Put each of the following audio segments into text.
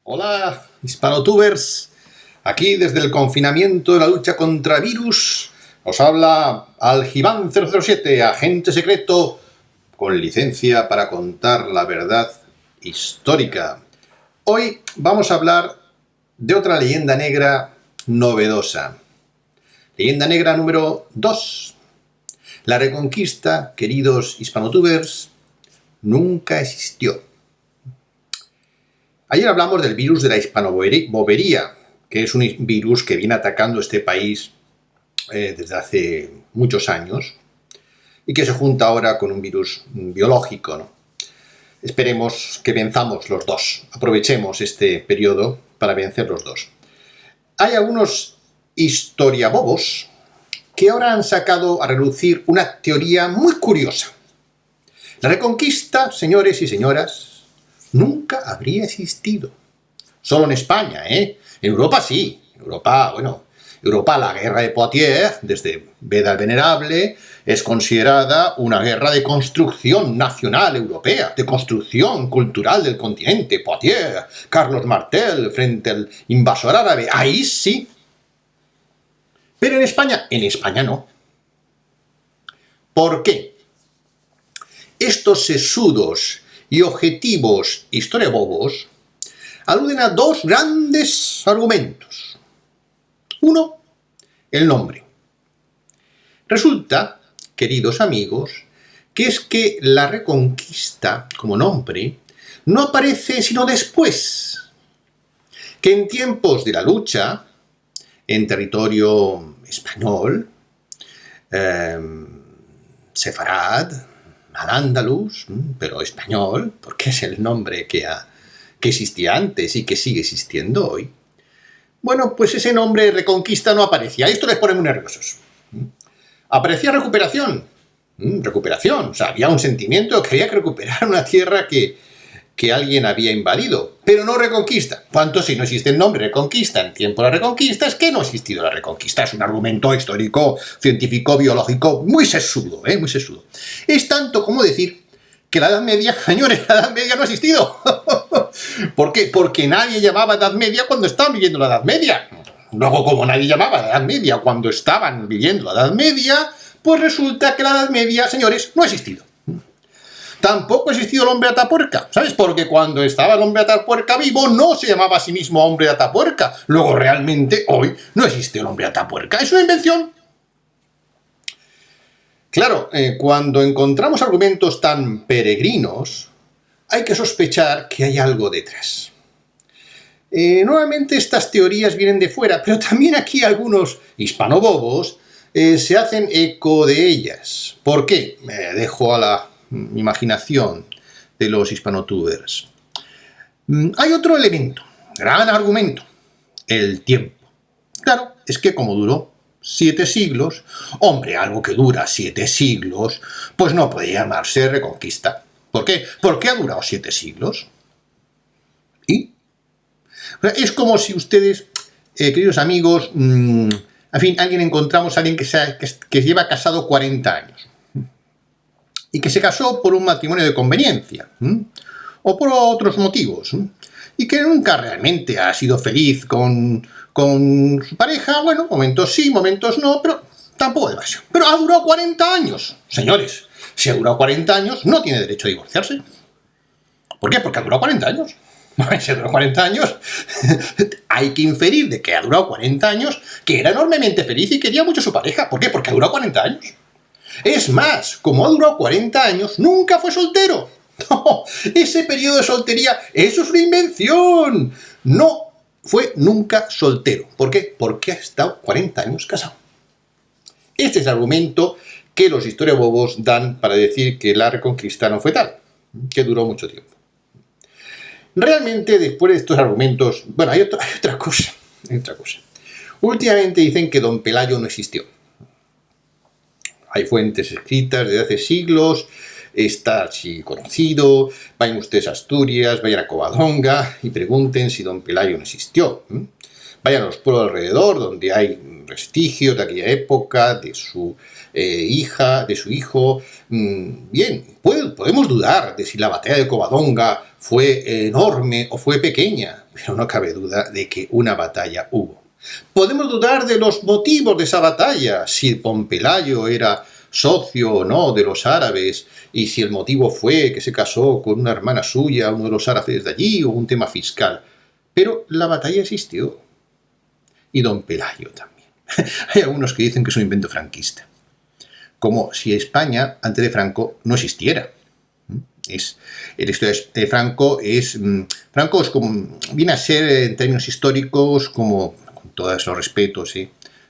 Hola, hispanotubers. Aquí desde el confinamiento de la lucha contra virus os habla Algibán 007, agente secreto con licencia para contar la verdad histórica. Hoy vamos a hablar de otra leyenda negra novedosa. Leyenda negra número 2. La Reconquista, queridos hispanotubers, nunca existió. Ayer hablamos del virus de la hispanobobería, que es un virus que viene atacando este país desde hace muchos años y que se junta ahora con un virus biológico, ¿no? Esperemos que venzamos los dos, aprovechemos este periodo para vencer los dos. Hay algunos historiabobos que ahora han sacado a relucir una teoría muy curiosa. La Reconquista, señores y señoras, nunca habría existido. Solo en España, ¿eh? En Europa sí. Europa, la guerra de Poitiers, desde Beda el Venerable, es considerada una guerra de construcción nacional europea, de construcción cultural del continente. Poitiers, Carlos Martel frente al invasor árabe, ahí sí. Pero en España no. ¿Por qué? Estos sesudos y objetivos historiabobos aluden a dos grandes argumentos. Uno, el nombre. Resulta, queridos amigos, que es que la Reconquista, como nombre, no aparece sino después, que en tiempos de la lucha en territorio español, sefarad, al-Ándalus, pero español, porque es el nombre que existía antes y que sigue existiendo hoy. Bueno, pues ese nombre Reconquista no aparecía. Esto les pone muy nerviosos. Aparecía recuperación. Recuperación. O sea, había un sentimiento que había que recuperar una tierra que alguien había invadido. Pero no Reconquista. ¿Cuánto si no existe el nombre Reconquista en tiempo de la Reconquista? Es que no ha existido la Reconquista. Es un argumento histórico, científico, biológico, muy sesudo, muy sesudo. Es tanto como decir que la Edad Media, señores, la Edad Media no ha existido. ¿Por qué? Porque nadie llamaba Edad Media cuando estaban viviendo la Edad Media. Luego, como nadie llamaba la Edad Media cuando estaban viviendo la Edad Media, pues resulta que la Edad Media, señores, no ha existido. Tampoco ha existido el hombre Atapuerca, ¿sabes? Porque cuando estaba el hombre Atapuerca vivo no se llamaba a sí mismo hombre Atapuerca. Luego realmente hoy no existe el hombre Atapuerca. Es una invención. Claro, cuando encontramos argumentos tan peregrinos, hay que sospechar que hay algo detrás. Nuevamente estas teorías vienen de fuera, pero también aquí algunos hispanobobos se hacen eco de ellas. ¿Por qué? Me dejo a la imaginación de los hispanotubers. Hay otro elemento, gran argumento, el tiempo. Claro, es que como duró 7 siglos, hombre, algo que dura 7 siglos, pues no puede llamarse Reconquista. ¿Por qué? ¿Por qué ha durado 7 siglos? ¿Y? Es como si ustedes, queridos amigos, en fin, encontramos a alguien que lleva casado 40 años y que se casó por un matrimonio de conveniencia o por otros motivos y que nunca realmente ha sido feliz con su pareja. Bueno, momentos sí, momentos no, pero tampoco demasiado. Pero ha durado 40 años. Señores, si ha durado 40 años, no tiene derecho a divorciarse. ¿Por qué? Porque ha durado 40 años. Si ha durado 40 años, hay que inferir de que ha durado 40 años que era enormemente feliz y quería mucho a su pareja. ¿Por qué? Porque ha durado 40 años. Es más, como ha durado 40 años, nunca fue soltero. No, ese periodo de soltería, eso es una invención. No fue nunca soltero. ¿Por qué? Porque ha estado 40 años casado. Este es el argumento que los historiabobos dan para decir que la Reconquista no fue tal, que duró mucho tiempo. Realmente, después de estos argumentos, bueno, hay otra cosa. Últimamente dicen que Don Pelayo no existió. Hay fuentes escritas desde hace siglos, está así conocido. Vayan ustedes a Asturias, vayan a Covadonga y pregunten si Don Pelayo no existió. Vayan a los pueblos alrededor, donde hay vestigios de aquella época, de su hija, de su hijo. Bien, podemos dudar de si la batalla de Covadonga fue enorme o fue pequeña, pero no cabe duda de que una batalla hubo. Podemos dudar de los motivos de esa batalla, si Don Pelayo era socio o no de los árabes, y si el motivo fue que se casó con una hermana suya, uno de los árabes de allí, o un tema fiscal. Pero la batalla existió. Y Don Pelayo también. Hay algunos que dicen que es un invento franquista. Como si España, antes de Franco, no existiera. La historia de Franco es como, viene a ser, en términos históricos, como, con todos los respetos,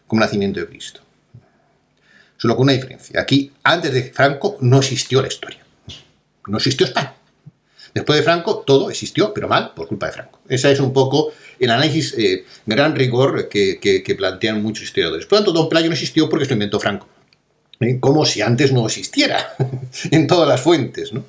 como el nacimiento de Cristo. Solo con una diferencia. Aquí, antes de Franco, no existió la historia. No existió España. Después de Franco, todo existió, pero mal, por culpa de Franco. Ese es un poco el análisis, gran rigor que plantean muchos historiadores. Por lo tanto, Don Pelayo no existió porque se lo inventó Franco. Como si antes no existiera en todas las fuentes, ¿no?,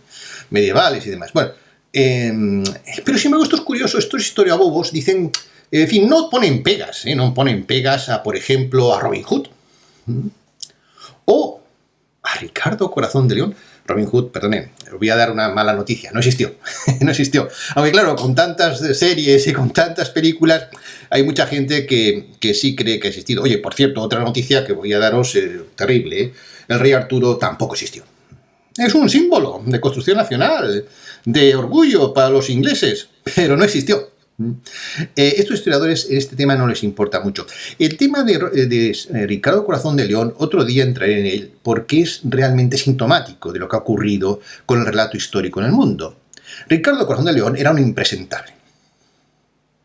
medievales y demás. Bueno, pero sin embargo, esto es curioso. Estos historiabobos dicen, en fin, no ponen pegas a, por ejemplo, a Robin Hood o a Ricardo Corazón de León. Robin Hood, perdonen, os voy a dar una mala noticia, no existió, no existió. Aunque claro, con tantas series y con tantas películas, hay mucha gente que sí cree que ha existido. Oye, por cierto, otra noticia que voy a daros, terrible, el rey Arturo tampoco existió. Es un símbolo de construcción nacional, de orgullo para los ingleses, pero no existió. Estos historiadores en este tema no les importa mucho. El tema de Ricardo Corazón de León, otro día entraré en él, porque es realmente sintomático de lo que ha ocurrido con el relato histórico en el mundo. Ricardo Corazón de León era un impresentable.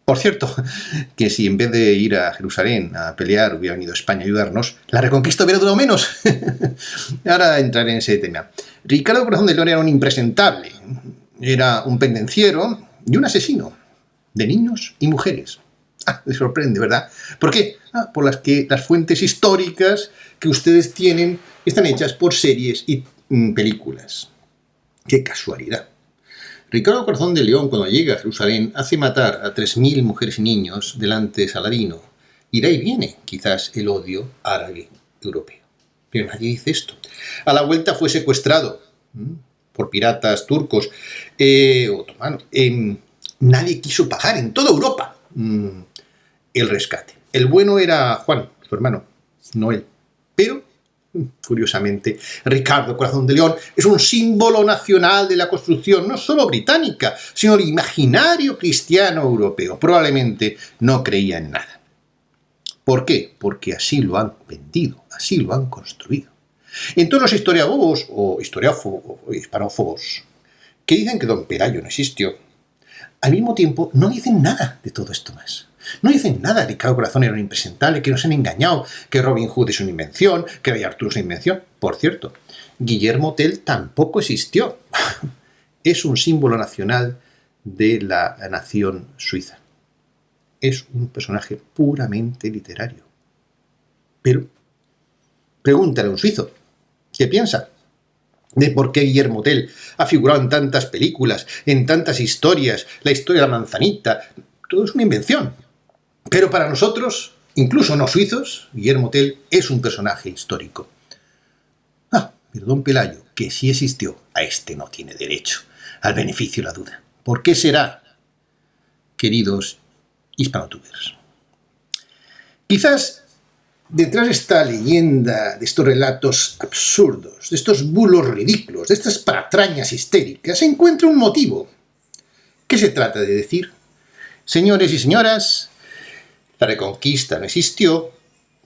Por cierto, que si en vez de ir a Jerusalén a pelear hubiera venido a España a ayudarnos, la reconquista hubiera durado menos. Ahora entraré en ese tema. Ricardo Corazón de León era un impresentable, era un pendenciero y un asesino de niños y mujeres. Me sorprende, ¿verdad? ¿Por qué? Por las que las fuentes históricas que ustedes tienen están hechas por series y películas. ¡Qué casualidad! Ricardo Corazón de León, cuando llega a Jerusalén, hace matar a 3.000 mujeres y niños delante de Saladino. Y de ahí viene, quizás, el odio árabe europeo. Pero nadie dice esto. A la vuelta fue secuestrado por piratas turcos, otomanos. Nadie quiso pagar en toda Europa el rescate. El bueno era Juan, su hermano, no él. Pero, curiosamente, Ricardo Corazón de León es un símbolo nacional de la construcción, no solo británica, sino el imaginario cristiano europeo. Probablemente no creía en nada. ¿Por qué? Porque así lo han vendido, así lo han construido. Entonces los historiabobos o hispanófobos que dicen que Don Pelayo no existió, al mismo tiempo no dicen nada de todo esto más. No dicen nada, Ricardo Corazón era un impresentable, que nos han engañado, que Robin Hood es una invención, que Rey Arturo es una invención. Por cierto, Guillermo Tell tampoco existió. Es un símbolo nacional de la nación suiza. Es un personaje puramente literario. Pero, pregúntale a un suizo, ¿qué piensa de por qué Guillermo Tell ha figurado en tantas películas, en tantas historias, la historia de la manzanita? Todo es una invención. Pero para nosotros, incluso no suizos, Guillermo Tell es un personaje histórico. Pero Don Pelayo, que sí existió, a este no tiene derecho al beneficio de la duda. ¿Por qué será, queridos hispanotubers? Quizás detrás de esta leyenda, de estos relatos absurdos, de estos bulos ridículos, de estas patrañas histéricas, se encuentra un motivo. ¿Qué se trata de decir? Señores y señoras, la reconquista no existió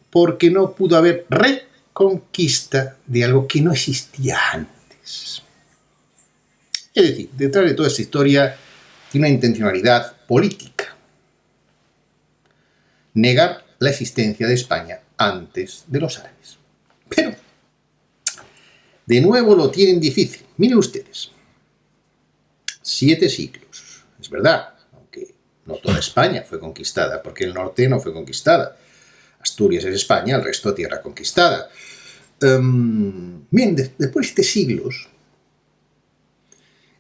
porque no pudo haber reconquista de algo que no existía antes. Es decir, detrás de toda esta historia tiene una intencionalidad política. Negar la existencia de España antes de los árabes. Pero, de nuevo lo tienen difícil. Miren ustedes. 7 siglos. Es verdad, aunque no toda España fue conquistada, porque el norte no fue conquistada. Asturias es España, el resto tierra conquistada. Bien, después de 7 siglos,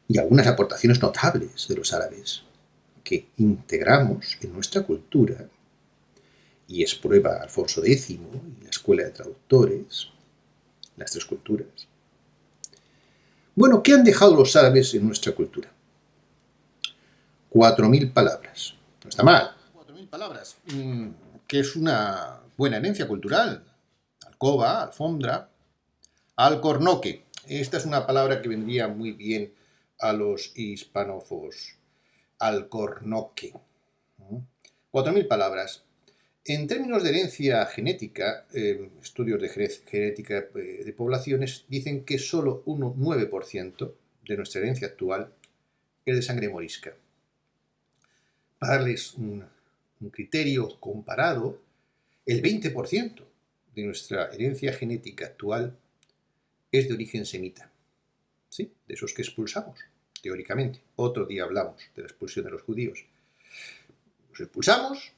y algunas aportaciones notables de los árabes que integramos en nuestra cultura, y es prueba Alfonso X y la Escuela de Traductores, las tres culturas. Bueno, ¿qué han dejado los árabes en nuestra cultura? 4.000 palabras. No está mal. 4.000 palabras, que es una buena herencia cultural. Alcoba, alfombra, alcornoque. Esta es una palabra que vendría muy bien a los hispanófobos. Alcornoque. 4.000 palabras. En términos de herencia genética, estudios de genética de poblaciones dicen que solo un 9% de nuestra herencia actual es de sangre morisca. Para darles un criterio comparado, el 20% de nuestra herencia genética actual es de origen semita. ¿Sí? De esos que expulsamos, teóricamente. Otro día hablamos de la expulsión de los judíos. Los expulsamos,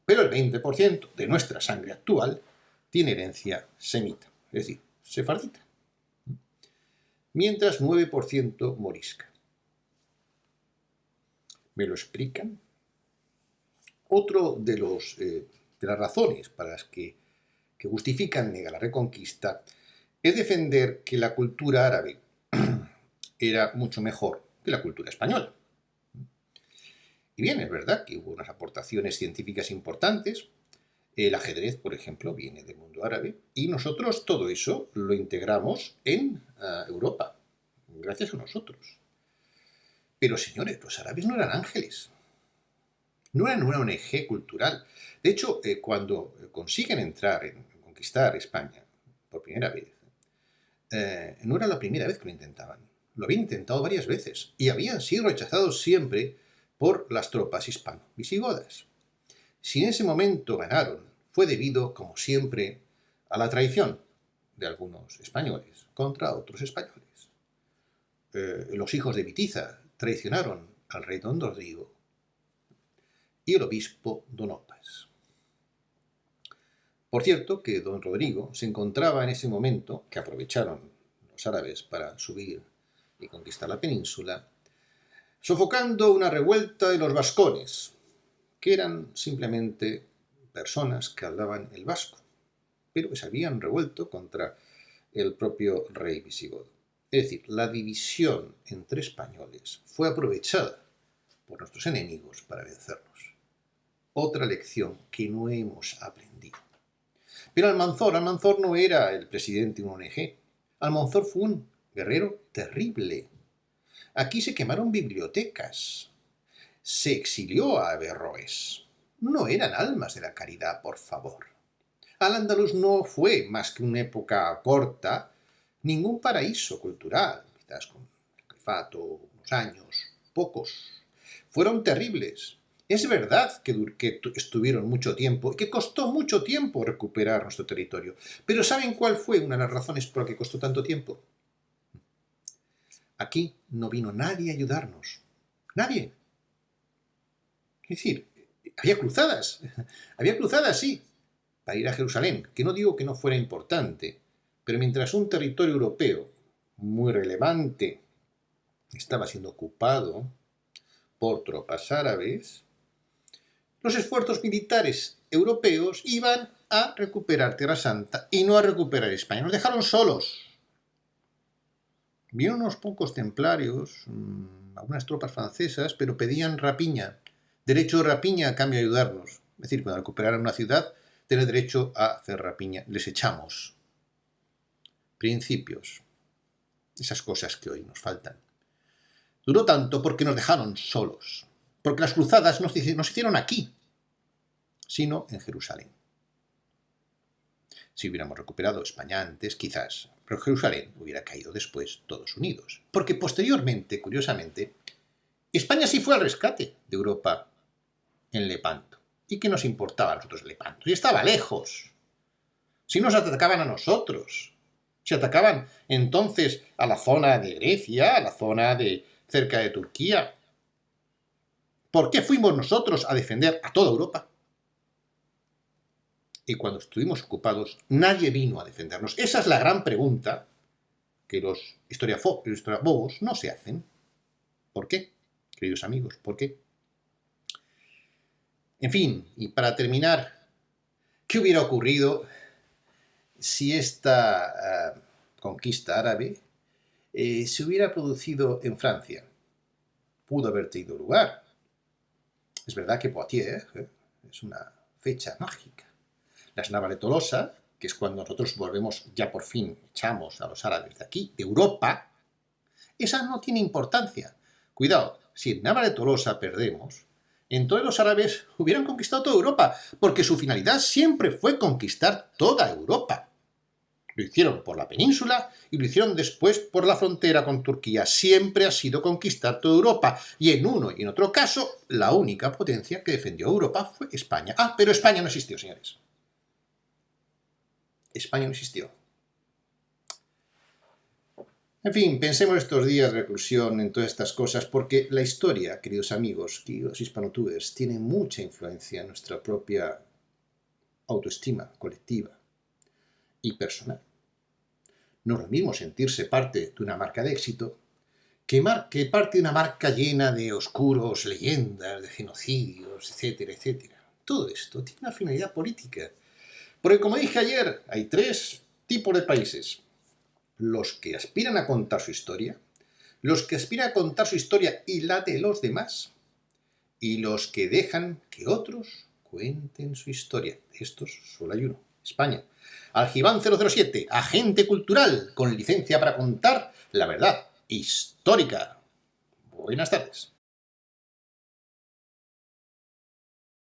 pero el 20% de nuestra sangre actual tiene herencia semita, es decir, sefardita. Mientras 9% morisca. ¿Me lo explican? Otro de las razones para las que justifican la reconquista es defender que la cultura árabe era mucho mejor que la cultura española. Y bien, es verdad que hubo unas aportaciones científicas importantes. El ajedrez, por ejemplo, viene del mundo árabe. Y nosotros todo eso lo integramos en Europa, gracias a nosotros. Pero, señores, los árabes no eran ángeles. No eran una ONG cultural. De hecho, cuando consiguen conquistar España por primera vez, no era la primera vez que lo intentaban. Lo habían intentado varias veces y habían sido rechazados siempre por las tropas hispano-visigodas. Si en ese momento ganaron, fue debido, como siempre, a la traición de algunos españoles contra otros españoles. Los hijos de Bitiza traicionaron al rey don Rodrigo y el obispo don Opas. Por cierto, que don Rodrigo se encontraba en ese momento, que aprovecharon los árabes para subir y conquistar la península, sofocando una revuelta de los vascones, que eran simplemente personas que hablaban el vasco, pero que se habían revuelto contra el propio rey visigodo. Es decir, la división entre españoles fue aprovechada por nuestros enemigos para vencernos. Otra lección que no hemos aprendido. Pero Almanzor no era el presidente de una ONG. Almanzor fue un guerrero terrible. Aquí se quemaron bibliotecas. Se exilió a Averroes. No eran almas de la caridad, por favor. Al-Ándalus no fue más que una época corta, ningún paraíso cultural, quizás con el califato, unos años, pocos. Fueron terribles. Es verdad que estuvieron mucho tiempo y que costó mucho tiempo recuperar nuestro territorio. Pero ¿saben cuál fue una de las razones por las que costó tanto tiempo? Aquí no vino nadie a ayudarnos. Nadie. Es decir, había cruzadas, sí, para ir a Jerusalén, que no digo que no fuera importante, pero mientras un territorio europeo muy relevante estaba siendo ocupado por tropas árabes, los esfuerzos militares europeos iban a recuperar Tierra Santa y no a recuperar España. Nos dejaron solos. Vieron unos pocos templarios, algunas tropas francesas, pero pedían rapiña, derecho de rapiña a cambio de ayudarnos. Es decir, cuando recuperaran una ciudad, tener derecho a hacer rapiña. Les echamos. Principios. Esas cosas que hoy nos faltan. Duró tanto porque nos dejaron solos. Porque las cruzadas no se hicieron aquí, sino en Jerusalén. Si hubiéramos recuperado España antes, quizás, pero Jerusalén hubiera caído después, todos unidos. Porque posteriormente, curiosamente, España sí fue al rescate de Europa en Lepanto. ¿Y qué nos importaba a nosotros Lepanto? Si estaba lejos. Si nos atacaban a nosotros. Si atacaban entonces a la zona de Grecia, a la zona de cerca de Turquía. ¿Por qué fuimos nosotros a defender a toda Europa? Y cuando estuvimos ocupados, nadie vino a defendernos. Esa es la gran pregunta que los historiabobos no se hacen. ¿Por qué, queridos amigos? ¿Por qué? En fin, y para terminar, ¿Qué hubiera ocurrido si esta conquista árabe se hubiera producido en Francia? Pudo haber tenido lugar. Es verdad que Poitiers es una fecha mágica. Las Navas de Tolosa, que es cuando nosotros volvemos, ya por fin echamos a los árabes de aquí, de Europa, esa no tiene importancia. Cuidado, si en Navas de Tolosa perdemos, entonces los árabes hubieran conquistado toda Europa, porque su finalidad siempre fue conquistar toda Europa. Lo hicieron por la península y lo hicieron después por la frontera con Turquía. Siempre ha sido conquistar toda Europa. Y en uno y en otro caso, la única potencia que defendió Europa fue España. Ah, pero España no existió, señores. España no existió. En fin, pensemos estos días de reclusión en todas estas cosas, porque la historia, queridos amigos, queridos hispanotubers, tiene mucha influencia en nuestra propia autoestima colectiva y personal. No es lo mismo sentirse parte de una marca de éxito que parte de una marca llena de oscuros leyendas, de genocidios, etcétera, etcétera. Todo esto tiene una finalidad política. Porque como dije ayer, hay tres tipos de países. Los que aspiran a contar su historia, los que aspiran a contar su historia y la de los demás, y los que dejan que otros cuenten su historia. Estos solo hay uno, España. Aljibán 007, agente cultural, con licencia para contar la verdad histórica. Buenas tardes.